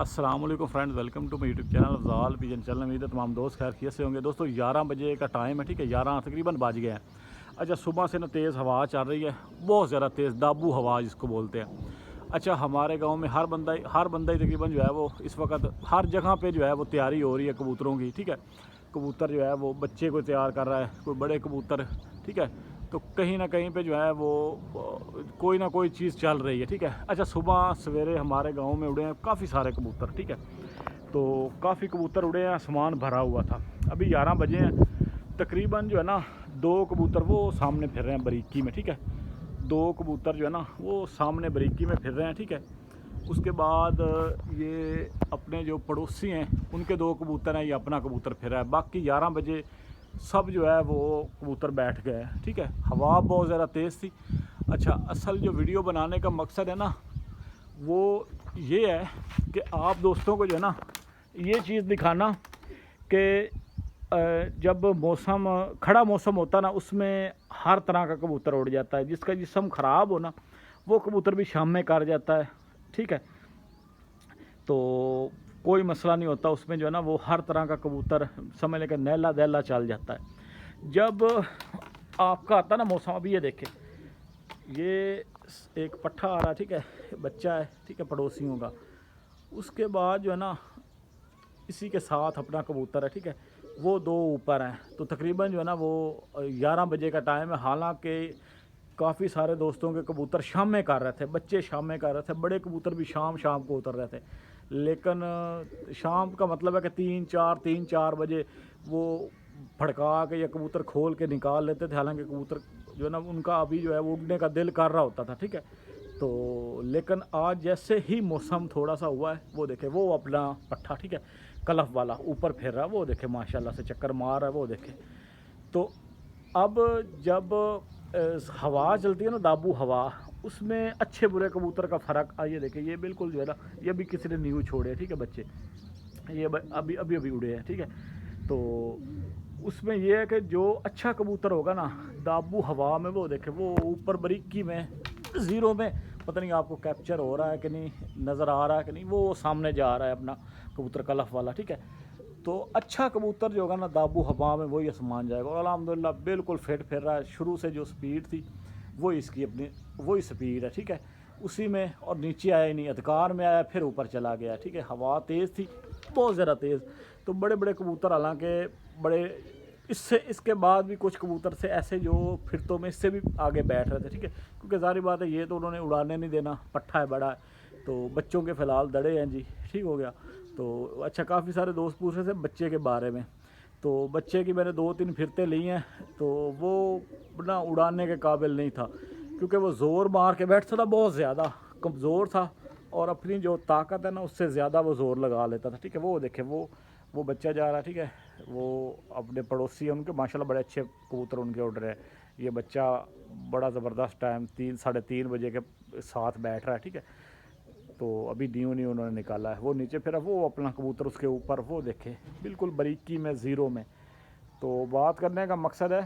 अस्सलाम वालेकुम friends, welcome to my YouTube channel Afzal pigeon channel. उम्मीद है तमाम दोस्त खैर खैरियत से होंगे। दोस्तों 11 बजे का टाइम है, ठीक है, 11 तकरीबन बज गए हैं। अच्छा, सुबह से ना तेज़ हवा चल रही है, बहुत ज़्यादा तेज़, दाबू हवा जिसको बोलते हैं। अच्छा, हमारे गांव में हर बंदा ही तकरीबन जो है वो इस वक्त हर जगह पे जो है वो तैयारी हो रही है कबूतरों की, ठीक है। कबूतर जो है वो बच्चे को तैयार कर रहा है, कोई बड़े कबूतर, ठीक है। तो कहीं ना कहीं पे जो है वो कोई ना कोई चीज़ चल रही है, ठीक है। अच्छा, सुबह सवेरे हमारे गांव में उड़े हैं काफ़ी सारे कबूतर, ठीक है। तो काफ़ी कबूतर उड़े हैं, आसमान भरा हुआ था। अभी 11 बजे हैं तकरीबन, जो है ना 2 कबूतर वो सामने फिर रहे हैं बारीकी में, ठीक है। 2 कबूतर जो है ना वो सामने बारीकी में फिर रहे हैं, ठीक है। उसके बाद ये अपने जो पड़ोसी हैं उनके 2 कबूतर हैं, ये अपना कबूतर फिर रहा है। बाकी 11 बजे सब जो है वो कबूतर बैठ गए, ठीक है। हवा बहुत ज़्यादा तेज़ थी। अच्छा, असल जो वीडियो बनाने का मकसद है ना वो ये है कि आप दोस्तों को जो है ना ये चीज़ दिखाना कि जब मौसम खड़ा मौसम होता ना उसमें हर तरह का कबूतर उड़ जाता है। जिसका जिस्म ख़राब हो ना वो कबूतर भी शाम में कर जाता है, ठीक है। तो कोई मसला नहीं होता उसमें, जो है ना वो हर तरह का कबूतर समझ लेकर नैला दैला चल जाता है। जब आपका आता ना मौसम, अभी ये देखें, ये एक पट्ठा आ रहा है, ठीक है, बच्चा है, ठीक है, पड़ोसियों का। उसके बाद जो है ना इसी के साथ अपना कबूतर है, ठीक है, वो 2 ऊपर हैं। तो तकरीबन जो है ना वो 11 बजे का टाइम है। हालांकि काफ़ी सारे दोस्तों के कबूतर शाम में कर रहे थे, बच्चे शाम में कर रहे थे, बड़े कबूतर भी शाम को उतर रहे थे। लेकिन शाम का मतलब है कि 3-4 बजे वो फड़का के या कबूतर खोल के निकाल लेते थे। हालांकि कबूतर जो है ना उनका अभी जो है वो उड़ने का दिल कर रहा होता था, ठीक है। तो लेकिन आज जैसे ही मौसम थोड़ा सा हुआ है, वो देखे वो अपना पट्ठा, ठीक है, कलफ वाला ऊपर फिर रहा है, वो देखे माशाल्लाह से चक्कर मार रहा है, वो देखे। तो अब जब हवा चलती है ना दाबू हवा, उसमें अच्छे बुरे कबूतर का फ़र्क आइए देखें। ये बिल्कुल जो है ना ये भी किसी ने न्यू छोड़े, ठीक है, बच्चे ये अभी उड़े हैं, ठीक है। तो उसमें यह है कि जो अच्छा कबूतर होगा ना दाबू हवा में, वो देखे वो ऊपर बारीकी में ज़ीरो में, पता नहीं आपको कैप्चर हो रहा है कि नहीं, नज़र आ रहा है कि नहीं, वो सामने जा रहा है अपना कबूतर कलफ वाला, ठीक है। तो अच्छा कबूतर जो होगा ना दाबू हवा में वही आसमान जाएगा। और अल्हम्दुलिल्लाह बिल्कुल फिट फिर रहा है। शुरू से जो स्पीड थी वो इसकी अपनी वही स्पीड है, ठीक है, उसी में। और नीचे आया ही नहीं, अधिकार में आया, फिर ऊपर चला गया, ठीक है। हवा तेज़ थी, बहुत ज़्यादा तेज़। तो बड़े बड़े कबूतर, हालांकि बड़े इसके बाद भी कुछ कबूतर से ऐसे जो फिरतों में इससे भी आगे बैठ रहे थे, ठीक है। क्योंकि ज़ाहिर बात है ये तो उन्होंने उड़ाने नहीं देना, पट्ठा है बड़ा है। तो बच्चों के फ़िलहाल दड़े हैं जी, ठीक हो गया। तो अच्छा, काफ़ी सारे दोस्त पूछ रहे थे बच्चे के बारे में। तो बच्चे की मैंने 2-3 फिरते ली हैं, तो वो ना उड़ाने के काबिल नहीं था, क्योंकि वो ज़ोर मार के बैठता था, बहुत ज़्यादा कमज़ोर था। और अपनी जो ताकत है ना उससे ज़्यादा वो ज़ोर लगा लेता था, ठीक है। वो देखे वो बच्चा जा रहा है, ठीक है। वो अपने पड़ोसी हैं उनके माशाल्लाह बड़े अच्छे कबूतर उनके उड़ रहे हैं। ये बच्चा बड़ा ज़बरदस्त टाइम 3-3:30 बजे के साथ बैठ रहा है, ठीक है। तो अभी न्यू उन्होंने निकाला है, वो नीचे फिर वो अपना कबूतर उसके ऊपर, वो देखे बिल्कुल बारीकी में ज़ीरो में। तो बात करने का मकसद है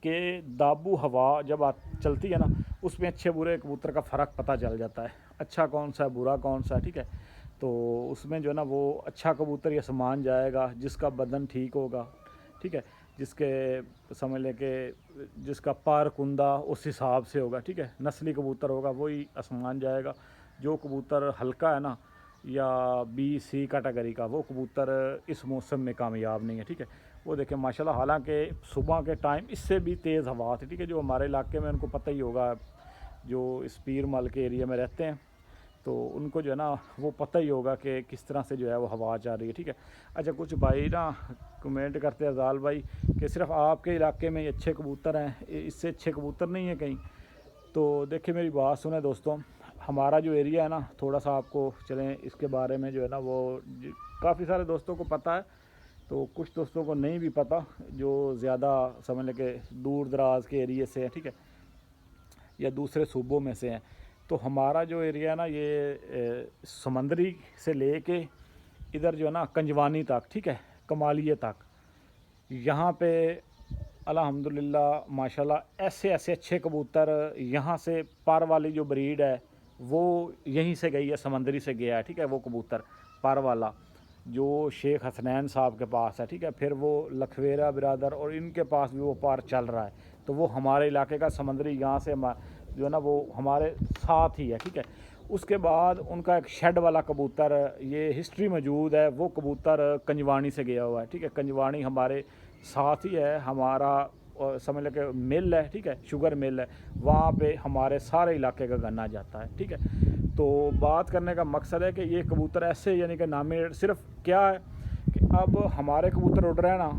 कि दाबू हवा जब चलती है ना उसमें अच्छे बुरे कबूतर का फ़र्क पता चल जाता है, अच्छा कौन सा है बुरा कौन सा है, ठीक है। तो उसमें जो है ना वो अच्छा कबूतर ये सामान जाएगा जिसका बदन ठीक होगा, ठीक है, जिसके समझ लें कि जिसका पार कुंदा उस हिसाब से होगा, ठीक है, नस्ली कबूतर होगा वही आसमान जाएगा। जो कबूतर हल्का है ना या B-C कैटेगरी का, वो कबूतर इस मौसम में कामयाब नहीं है, ठीक है। वो देखें माशाल्लाह, हालांकि सुबह के टाइम इससे भी तेज़ हवा थी, ठीक है। जो हमारे इलाके में उनको पता ही होगा, जो इस पीर मल के एरिया में रहते हैं, तो उनको जो है ना वो पता ही होगा कि किस तरह से जो है वो हवा जा रही है, ठीक है। अच्छा, कुछ भाई ना कमेंट करते हैं अज़ाल भाई कि सिर्फ आपके इलाके में ये अच्छे कबूतर हैं, इससे अच्छे कबूतर नहीं है कहीं। तो देखिए मेरी बात सुने दोस्तों, हमारा जो एरिया है ना, थोड़ा सा आपको चलें इसके बारे में, जो है ना वो काफ़ी सारे दोस्तों को पता है, तो कुछ दोस्तों को नहीं भी पता, जो ज़्यादा समझ लें कि दूर दराज के एरिए से हैं, ठीक है, या दूसरे सूबों में से हैं। तो हमारा जो एरिया है ना ये समंदरी से ले के इधर जो है ना कंजवानी तक, ठीक है, कमालिए तक, यहाँ पे अल्हम्दुलिल्लाह माशाल्लाह ऐसे ऐसे अच्छे कबूतर यहाँ से पर वाली जो ब्रीड है, वो यहीं से गई है, समंदरी से गया है, ठीक है, वो कबूतर पर वाला जो शेख हसनैन साहब के पास है, ठीक है। फिर वो लखवेरा बिरादर और इनके पास भी वो पार चल रहा है, तो वो हमारे इलाके का समंदरी यहाँ से जो है ना वो हमारे साथ ही है, ठीक है। उसके बाद उनका एक शेड वाला कबूतर, ये हिस्ट्री मौजूद है, वो कबूतर कंजवानी से गया हुआ है, ठीक है। कंजवानी हमारे साथ ही है, हमारा समझ लें कि मिल है, ठीक है, शुगर मिल है, वहाँ पे हमारे सारे इलाके का गन्ना जाता है, ठीक है। तो बात करने का मकसद है कि ये कबूतर ऐसे यानी कि नामिनेट सिर्फ क्या है कि अब हमारे कबूतर उड़ रहे हैं ना,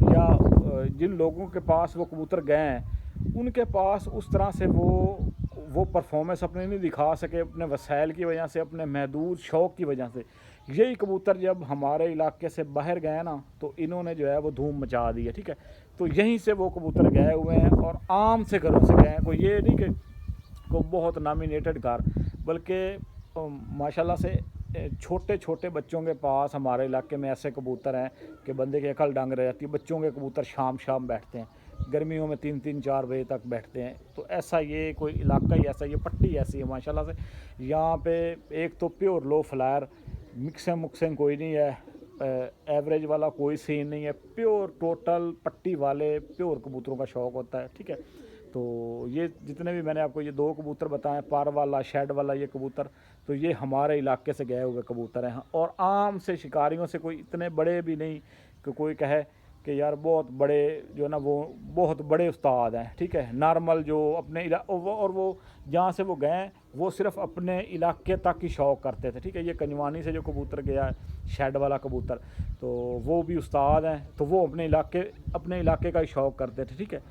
या जिन लोगों के पास वो कबूतर गए हैं उनके पास उस तरह से वो परफॉर्मेंस अपने नहीं दिखा सके, अपने वसाइल की वजह से, अपने महदूद शौक़ की वजह से। यही कबूतर जब हमारे इलाके से बाहर गए ना तो इन्होंने जो है वो धूम मचा दी है, ठीक है। तो यहीं से वो कबूतर गए हुए हैं और आम से घरों से गए हैं, कोई ये नहीं कि को बहुत नॉमिनेटेड घर, बल्कि माशाल्लाह से छोटे छोटे बच्चों के पास हमारे इलाके में ऐसे कबूतर हैं कि बंदे की अकल डंग रह जाती है। बच्चों के कबूतर शाम शाम बैठते हैं, गर्मियों में 3-3-4 बजे तक बैठते हैं। तो ऐसा ये कोई इलाका ही ऐसा, ये पट्टी ऐसी है माशाल्लाह से। यहाँ पे एक तो प्योर लो फ्लायर, मिक्सिंग मुक्सिंग कोई नहीं है, एवरेज वाला कोई सीन नहीं है, प्योर टोटल पट्टी वाले प्योर कबूतरों का शौक़ होता है, ठीक है। तो ये जितने भी मैंने आपको ये 2 कबूतर बताएं, पार वाला शेड वाला ये कबूतर, तो ये हमारे इलाके से गए हुए कबूतर हैं। और आम से शिकारियों से कोई इतने बड़े भी नहीं कि कोई कहे कि यार बहुत बड़े जो है ना वो बहुत बड़े उस्ताद हैं, ठीक है। नॉर्मल जो अपने और वो जहाँ से वो गए वो सिर्फ अपने इलाके तक ही शौक़ करते थे, ठीक है। ये कंजवानी से जो कबूतर गया है शेड वाला कबूतर, तो वो भी उस्ताद हैं, तो वो अपने इलाके का ही शौक़ करते थे, ठीक है।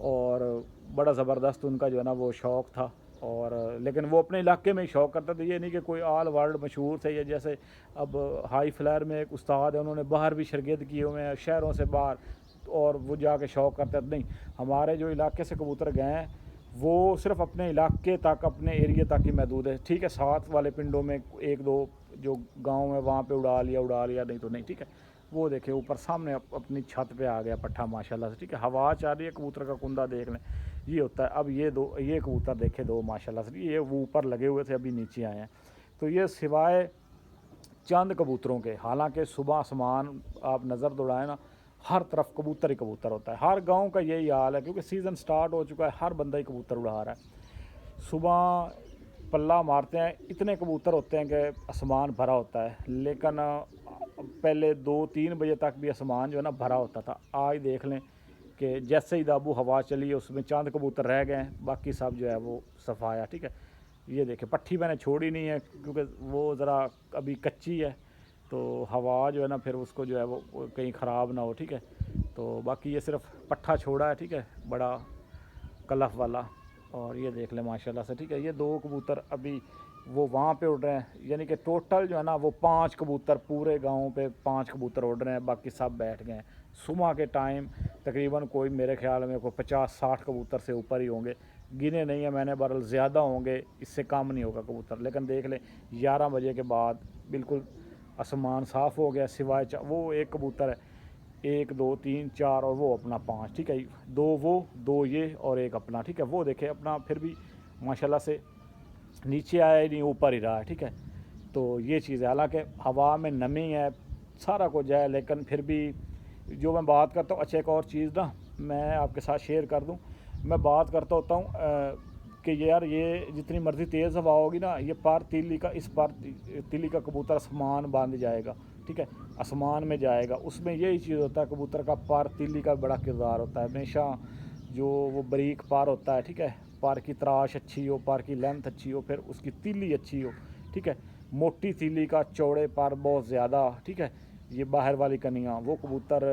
और बड़ा ज़बरदस्त उनका जो है ना वो शौक़ था, और लेकिन वो अपने इलाके में ही शौक़ करते थे। ये नहीं कि कोई ऑल वर्ल्ड मशहूर थे, ये जैसे अब हाई फ्लायर में एक उस्ताद है, उन्होंने बाहर भी शर्गिद किए हुए हैं शहरों से बाहर, और वो जाके शौक़ करते थे। नहीं, हमारे जो इलाके से कबूतर गए हैं वो सिर्फ अपने इलाके तक, अपने एरिया तक ही महदूद है, ठीक है। साथ वाले पिंडों में 1-2 जो गाँव है वहाँ पर उड़ा लिया, नहीं तो नहीं, ठीक है। वो देखे ऊपर सामने अपनी छत पे आ गया पट्ठा माशाल्लाह से, ठीक है। हवा चल रही है, कबूतर का कुंदा देख लें, ये होता है। अब ये कबूतर देखे 2 माशाल्लाह से, ये वो ऊपर लगे हुए थे, अभी नीचे आए हैं। तो ये सिवाय चंद कबूतरों के, हालांकि सुबह आसमान आप नज़र दौड़ाएं ना, हर तरफ कबूतर ही कबूतर होता है। हर गांव का यही हाल है, क्योंकि सीज़न स्टार्ट हो चुका है, हर बंदा ही कबूतर उड़ा रहा है। सुबह पल्ला मारते हैं, इतने कबूतर होते हैं कि आसमान भरा होता है। लेकिन पहले 2-3 बजे तक भी आसमान जो है ना भरा होता था। आज देख लें कि जैसे ही दाबू हवा चली है उसमें चंद कबूतर रह गए हैं, बाकी सब जो है वो सफाया, ठीक है। ये देखें, पट्टी मैंने छोड़ी नहीं है क्योंकि वो ज़रा अभी कच्ची है, तो हवा जो है ना फिर उसको जो है वो कहीं ख़राब ना हो, ठीक है। तो बाकी ये सिर्फ पट्ठा छोड़ा है, ठीक है, बड़ा कलफ वाला। और ये देख लें माशाल्लाह से, ठीक है। ये 2 कबूतर अभी वो वहाँ पे उड़ रहे हैं, यानी कि टोटल जो है ना वो 5 कबूतर पूरे गांव पे 5 कबूतर उड़ रहे हैं, बाकी सब बैठ गए हैं। सुबह के टाइम तकरीबन कोई मेरे ख्याल में कोई 50-60 कबूतर से ऊपर ही होंगे, गिने नहीं है मैंने, बहरहाल ज़्यादा होंगे, इससे कम नहीं होगा कबूतर। लेकिन देख लें 11 बजे के बाद बिल्कुल आसमान साफ़ हो गया, सिवाय वो एक कबूतर है, 1 2 3 4 और वो अपना 5, ठीक है। 2 वो 2 ये और एक अपना, ठीक है। वो देखे अपना फिर भी माशाल्लाह से नीचे आया ही नहीं, ऊपर ही रहा है, ठीक है। तो ये चीज़ है, हालांकि हवा में नमी है, सारा कुछ है, लेकिन फिर भी जो मैं बात करता हूँ। अच्छा, एक और चीज़ ना मैं आपके साथ शेयर कर दूँ, मैं बात करता होता हूँ कि यार ये जितनी मर्ज़ी तेज़ हवा होगी ना, ये पार तीली का इस पार तीली का कबूतर आसमान बांध जाएगा, ठीक है, आसमान में जाएगा। उसमें यही चीज़ होता है, कबूतर का पार तीली का बड़ा किरदार होता है हमेशा, जो वो बारीक पार होता है, ठीक है। पार की तराश अच्छी हो, पार की लेंथ अच्छी हो, फिर उसकी तीली अच्छी हो, ठीक है। मोटी तीली का चौड़े पार बहुत ज़्यादा, ठीक है। ये बाहर वाली कनियाँ, वो कबूतर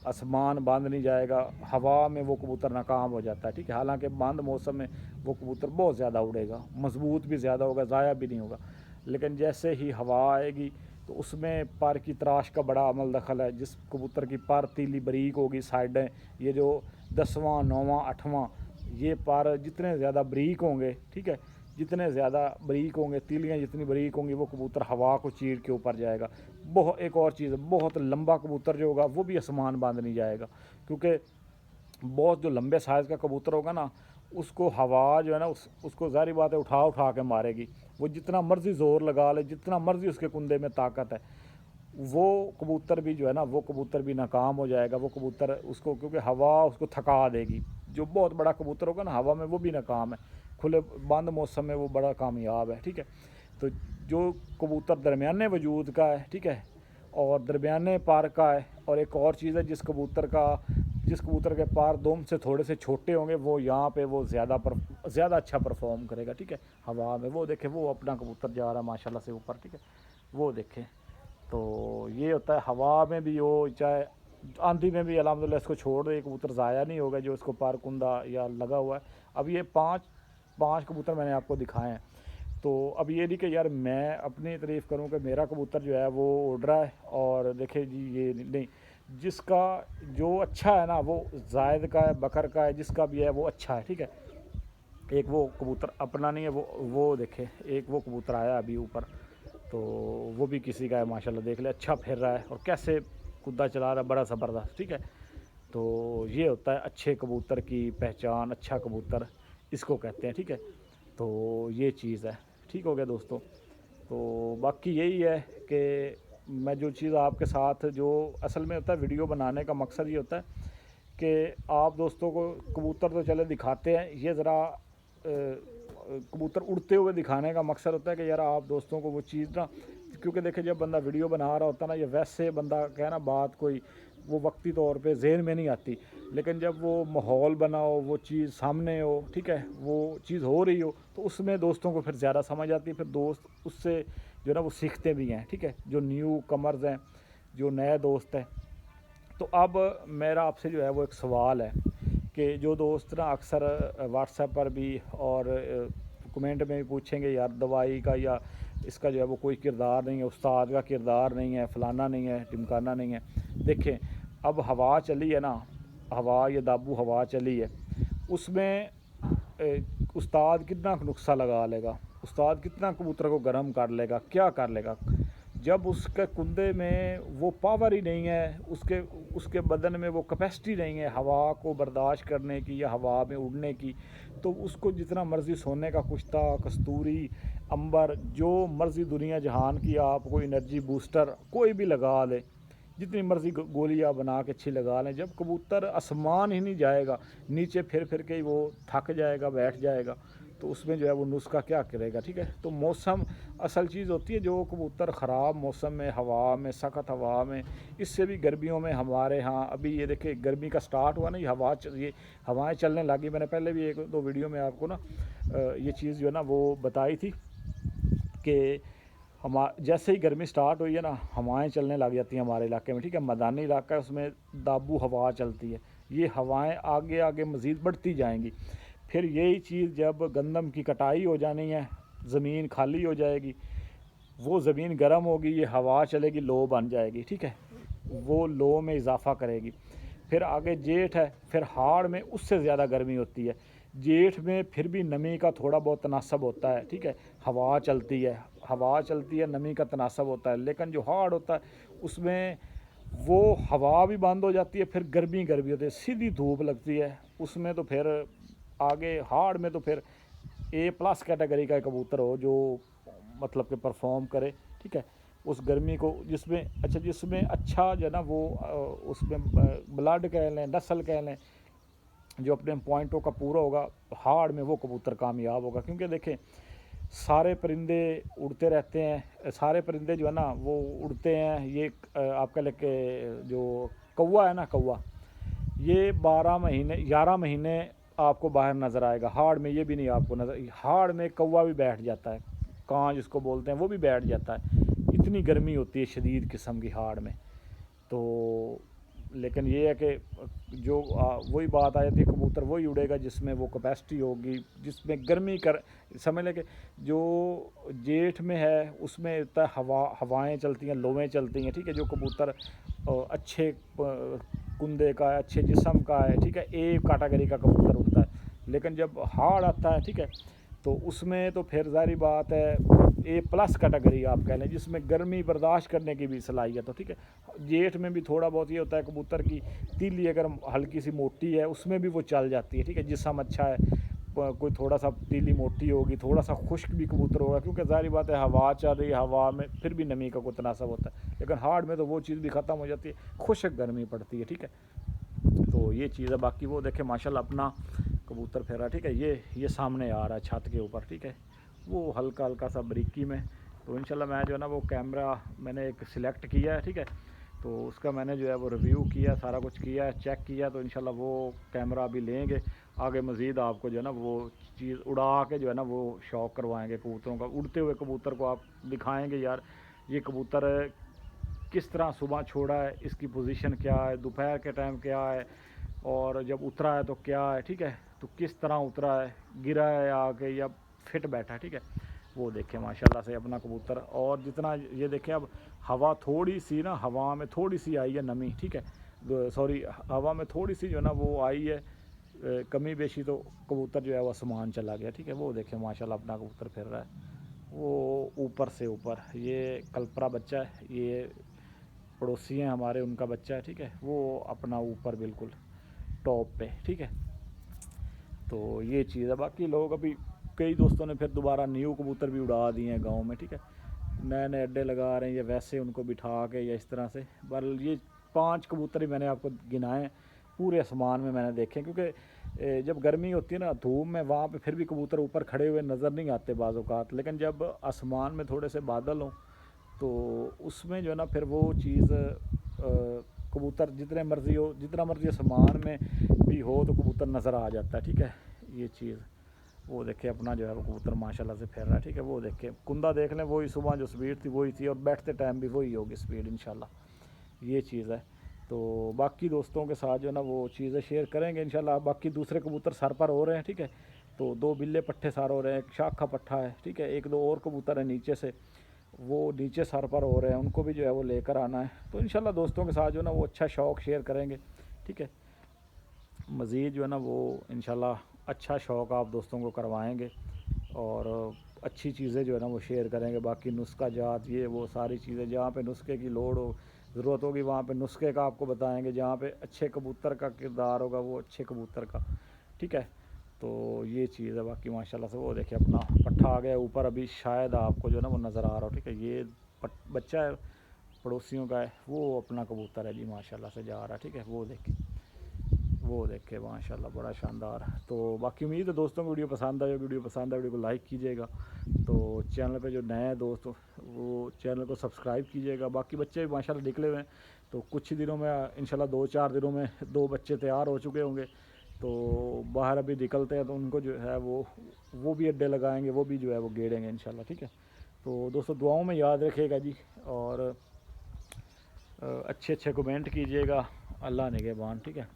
आसमान बांध नहीं जाएगा, हवा में वो कबूतर नाकाम हो जाता है, ठीक है। हालांकि बंद मौसम में वो कबूतर बहुत ज़्यादा उड़ेगा, मजबूत भी ज़्यादा होगा, ज़ाया भी नहीं होगा। लेकिन जैसे ही हवा आएगी तो उसमें पर की तराश का बड़ा अमल दखल है। जिस कबूतर की पर तीली बारीक होगी, साइडें, ये जो 10वां 9वां 8वां, ये पर जितने ज़्यादा बारीक होंगे, ठीक है, जितने ज़्यादा बारीक होंगे, तीलियाँ जितनी बारीक होंगी, वो कबूतर हवा को चीर के ऊपर जाएगा। एक और चीज़, बहुत लंबा कबूतर जो होगा वो भी आसमान बांध नहीं जाएगा, क्योंकि बहुत जो लंबे साइज़ का कबूतर होगा ना, उसको हवा जो है ना उसको ज़ाहिर बात है उठा के मारेगी। वो जितना मर्ज़ी ज़ोर लगा ले, जितना मर्ज़ी उसके कुंदे में ताकत है, वो कबूतर भी जो है ना, वो कबूतर भी नाकाम हो जाएगा। वो कबूतर उसको, क्योंकि हवा उसको थका देगी। जो बहुत बड़ा कबूतर होगा ना हवा में, वो भी नाकाम है। खुले बंद मौसम में वो बड़ा कामयाब है, ठीक है। तो जो कबूतर दरमियाने वजूद का है, ठीक है, और दरमियाने पार का है, और एक और चीज़ है जिस कबूतर के पार दोम से थोड़े से छोटे होंगे, वो यहाँ पे वो ज़्यादा अच्छा परफॉर्म करेगा, ठीक है, हवा में। वो देखे, वो अपना कबूतर जा रहा है माशाल्लाह से ऊपर, ठीक है, वो देखें। तो ये होता है हवा में भी हो, चाहे आंधी में भी अल्हम्दुलिल्लाह इसको छोड़ दे, कबूतर ज़ाया नहीं होगा जो इसको पार कुंदा या लगा हुआ है। अब ये पाँच कबूतर मैंने आपको दिखाए हैं। तो अब ये नहीं कि यार मैं अपनी तारीफ़ करूं कि मेरा कबूतर जो है वो उड़ रहा है, और देखे जी ये नहीं, जिसका जो अच्छा है ना वो जायद का है, बकर का है, जिसका भी है वो अच्छा है, ठीक है। एक वो कबूतर अपना नहीं है, वो देखे, एक वो कबूतर आया अभी ऊपर, तो वो भी किसी का है माशाल्लाह, देख ले, अच्छा फिर रहा है और कैसे कुद्दा चला रहा है, बड़ा ज़बरदस्त, ठीक है। तो ये होता है अच्छे कबूतर की पहचान, अच्छा कबूतर इसको कहते हैं, ठीक है। तो ये चीज़ है, ठीक हो गया दोस्तों। तो बाकी यही है कि मैं जो चीज़ आपके साथ, जो असल में होता है वीडियो बनाने का मकसद ये होता है कि आप दोस्तों को कबूतर तो चले दिखाते हैं, ये ज़रा कबूतर उड़ते हुए दिखाने का मकसद होता है कि यार आप दोस्तों को वो चीज़ ना, क्योंकि देखिए जब बंदा वीडियो बना रहा होता है ना, ये वैसे बंदा क्या है ना, बात कोई वो वक्ती तौर पे ज़हन में नहीं आती, लेकिन जब वो माहौल बना हो, वो चीज़ सामने हो, ठीक है, वो चीज़ हो रही हो, तो उसमें दोस्तों को फिर ज़्यादा समझ आती है, फिर दोस्त उससे जो है ना वो सीखते भी हैं, ठीक है, जो न्यू कमर्स हैं, जो नए दोस्त हैं। तो अब मेरा आपसे जो है वो एक सवाल है कि जो दोस्त ना अक्सर व्हाट्सएप पर भी और कमेंट में भी पूछेंगे यार दवाई का या इसका जो है वो कोई किरदार नहीं है, उस्ताद का किरदार नहीं है, फ़लाना नहीं है, टिमकाना नहीं है। देखें, अब हवा चली है ना, हवा, ये दाबू हवा चली है, उसमें उस्ताद कितना नुस्खा लगा लेगा, उस्ताद कितना कबूतर को गर्म कर लेगा, क्या कर लेगा, जब उसके कुंदे में वो पावर ही नहीं है, उसके बदन में वो कैपेसिटी नहीं है हवा को बर्दाश्त करने की या हवा में उड़ने की, तो उसको जितना मर्ज़ी सोने का कुश्ता, कस्तूरी, अंबर, जो मर्ज़ी दुनिया जहान की आप कोई एनर्जी बूस्टर कोई भी लगा लें, जितनी मर्ज़ी गोलियां बना के अच्छी लगा लें, जब कबूतर आसमान ही नहीं जाएगा, नीचे फिर के ही वो थक जाएगा, बैठ जाएगा, तो उसमें जो है वो नुस्खा क्या करेगा, ठीक है। तो मौसम असल चीज़ होती है, जो कबूतर ख़राब मौसम में, हवा में, सख्त हवा में, इससे भी गर्मियों में हमारे यहाँ अभी ये देखिए गर्मी का स्टार्ट हुआ ना, ये हवाएं चलने लगी। मैंने पहले भी एक दो वीडियो में आपको ना ये चीज़ जो है ना वो बताई थी कि जैसे ही गर्मी स्टार्ट हुई है ना, हवाएं चलने लग जाती हैं हमारे इलाके में, ठीक है। मैदानी इलाका है, उसमें दाबू हवा चलती है, ये हवाएं आगे आगे मज़ीद बढ़ती जाएंगी। फिर यही चीज़ जब गंदम की कटाई हो जानी है, ज़मीन खाली हो जाएगी, वो ज़मीन गर्म होगी, ये हवा चलेगी, लो बन जाएगी, ठीक है, वो लो में इजाफ़ा करेगी। फिर आगे जेठ है, फिर हाड़ में उससे ज़्यादा गर्मी होती है। जेठ में फिर भी नमी का थोड़ा बहुत तनासब होता है, ठीक है, हवा चलती है, नमी का तनासब होता है। लेकिन जो हाड़ होता है उसमें वो हवा भी बंद हो जाती है, फिर गर्मी होती है, सीधी धूप लगती है उसमें। तो फिर आगे हाड़ में तो फिर A+ कैटेगरी का कबूतर हो जो मतलब कि परफॉर्म करे, ठीक है, उस गर्मी को, जिसमें अच्छा जो है ना वो उसमें ब्लड कह लें, नस्ल कह लें, जो अपने पॉइंटों का पूरा होगा, हाड़ में वो कबूतर कामयाब होगा। क्योंकि देखें सारे परिंदे उड़ते रहते हैं, सारे परिंदे जो है ना वो उड़ते हैं। ये आपका लेके जो कौवा है ना, कौवा ये 11 महीने आपको बाहर नज़र आएगा, हाड़ में ये भी नहीं आपको नज़र, हाड़ में कौवा भी बैठ जाता है, कां जिसको बोलते हैं, वो भी बैठ जाता है, इतनी गर्मी होती है शदीद किस्म की हाड़ में। तो लेकिन ये है कि जो वही बात आ जाती है, कबूतर वही उड़ेगा जिसमें वो कैपेसिटी होगी, जिसमें गर्मी कर समझ लें कि जो जेठ में है उसमें इतना हवाएं चलती हैं, लोवें चलती हैं, ठीक है, जो कबूतर अच्छे कुंदे का है, अच्छे जिस्म का है, ठीक है, A कैटेगरी का कबूतर उड़ता है। लेकिन जब हाड़ आता है, ठीक है, तो उसमें तो फिर ज़ाहिर बात है A+ कैटेगरी आप कह लें, जिसमें गर्मी बर्दाश्त करने की भी सलाहियत हो, ठीक है। जेठ में भी थोड़ा बहुत ये होता है, कबूतर की तीली अगर हल्की सी मोटी है उसमें भी वो चल जाती है, ठीक है, जिस्म अच्छा है, कोई थोड़ा सा तीली मोटी होगी, थोड़ा सा खुश्क भी कबूतर होगा, क्योंकि ज़ाहिर बात है हवा चल रही है, हवा में फिर भी नमी का कोई तनासब होता है, लेकिन हार्ड में तो वो चीज़ भी ख़त्म हो जाती है, खुश्क गर्मी पड़ती है, ठीक है। तो ये चीज़ है। बाकी वो देखे माशाल्लाह अपना कबूतर फिर रहा है, ठीक है। ये सामने आ रहा है छत के ऊपर, ठीक है, वो हल्का हल्का सा बरीकी में। तो इंशाल्लाह मैं जो है ना वो कैमरा मैंने एक सिलेक्ट किया है, ठीक है, तो उसका मैंने जो है वो रिव्यू किया, सारा कुछ किया है, चेक किया। तो इंशाल्लाह वो कैमरा अभी लेंगे, आगे मज़ीद आपको जो है ना वो चीज़ उड़ा के जो है ना वो शौक़ करवाएंगे कबूतरों का। उड़ते हुए कबूतर को आप दिखाएंगे यार ये कबूतर किस तरह सुबह छोड़ा है, इसकी पोजीशन क्या है, दोपहर के टाइम क्या है, और जब उतरा है तो क्या है, ठीक है, तो किस तरह उतरा है, गिरा है आके या फिट बैठा है, ठीक है। वो देखें माशाल्लाह से अपना कबूतर। और जितना ये देखें अब हवा थोड़ी सी ना, हवा में थोड़ी सी आई है नमी, ठीक है, सॉरी हवा में थोड़ी सी जो है ना वो आई है कमी बेशी, तो कबूतर जो है वो आसमान चला गया, ठीक है। वो देखें माशाल्लाह अपना कबूतर फिर रहा है वो ऊपर से ऊपर। ये कल्परा बच्चा है, ये पड़ोसी हैं हमारे, उनका बच्चा है, ठीक है, वो अपना ऊपर बिल्कुल टॉप पे, ठीक है। तो ये चीज़ है। बाकी लोग अभी कई दोस्तों ने फिर दोबारा न्यू कबूतर भी उड़ा दिए हैं गांव में, ठीक है, नए नए अड्डे लगा रहे हैं, या वैसे उनको बिठा के या इस तरह से। बहरहाल ये 5 कबूतर ही मैंने आपको गिनाए पूरे आसमान में मैंने देखे, क्योंकि जब गर्मी होती है ना धूप में, वहाँ पे फिर भी कबूतर ऊपर खड़े हुए नज़र नहीं आते बाज़ औक़ात, लेकिन जब आसमान में थोड़े से बादल हों तो उसमें जो है ना फिर वो चीज़ कबूतर जितने मर्ज़ी हो, जितना मर्ज़ी आसमान में भी हो तो कबूतर नज़र आ जाता है, ठीक है। ये चीज़ वो देखे अपना जो है वो कबूतर माशाल्लाह से फिर रहा है, ठीक है। वो देखे कुंदा देख लें, वही सुबह जो स्पीड थी वही थी, और बैठते टाइम भी वही होगी स्पीड इंशाल्लाह। ये चीज़ है। तो बाकी दोस्तों के साथ जो है ना वो चीज़ें शेयर करेंगे इंशाल्लाह। बाकी दूसरे कबूतर सर पर हो रहे हैं, ठीक है, तो 2 बिल्ले पट्ठे सर हो रहे हैं, एक शाखा पट्ठा है, ठीक है, 1-2 और कबूतर है नीचे से, वो नीचे सर पर हो रहे हैं, उनको भी जो है वो लेकर आना है। तो इंशाल्लाह दोस्तों के साथ जो है ना वो अच्छा शौक़ शेयर करेंगे, ठीक है। मज़ीद जो है ना वो इंशाल्लाह अच्छा शौक़ आप दोस्तों को करवाएंगे, और अच्छी चीज़ें जो है ना वो शेयर करेंगे। बाकी नुस्खा जात ये वो सारी चीज़ें, जहाँ पे नुस्खे की लोड़ हो, ज़रूरत होगी, वहाँ पे नुस्खे का आपको बताएंगे, जहाँ पे अच्छे कबूतर का किरदार होगा वो अच्छे कबूतर का, ठीक है। तो ये चीज़ है। बाकी माशाल्लाह से वो देखिए अपना पट्ठा आ गया ऊपर, अभी शायद आपको जो है ना वो नज़र आ रहा हो, ठीक है, ये बच्चा है पड़ोसियों का है, वो अपना कबूतर है जी माशाल्लाह से जा रहा है, ठीक है। वो देखे माशाल्लाह बड़ा शानदार। तो बाकी उम्मीद है दोस्तों को वीडियो पसंद आए, वीडियो पसंद आए वीडियो को लाइक कीजिएगा, तो चैनल पे जो नए दोस्त वो चैनल को सब्सक्राइब कीजिएगा। बाकी बच्चे भी माशाल्लाह निकले हुए हैं, तो कुछ ही दिनों में इंशाल्लाह 2-4 दिनों में 2 बच्चे तैयार हो चुके होंगे, तो बाहर अभी निकलते हैं तो उनको जो है वो भी अड्डे लगाएंगे, वो भी जो है वो गेड़ेंगे इंशाल्लाह, ठीक है। तो दोस्तों दुआओं में याद रखिएगा जी, और अच्छे अच्छे कमेंट कीजिएगा। अल्लाह निगहबान, ठीक है।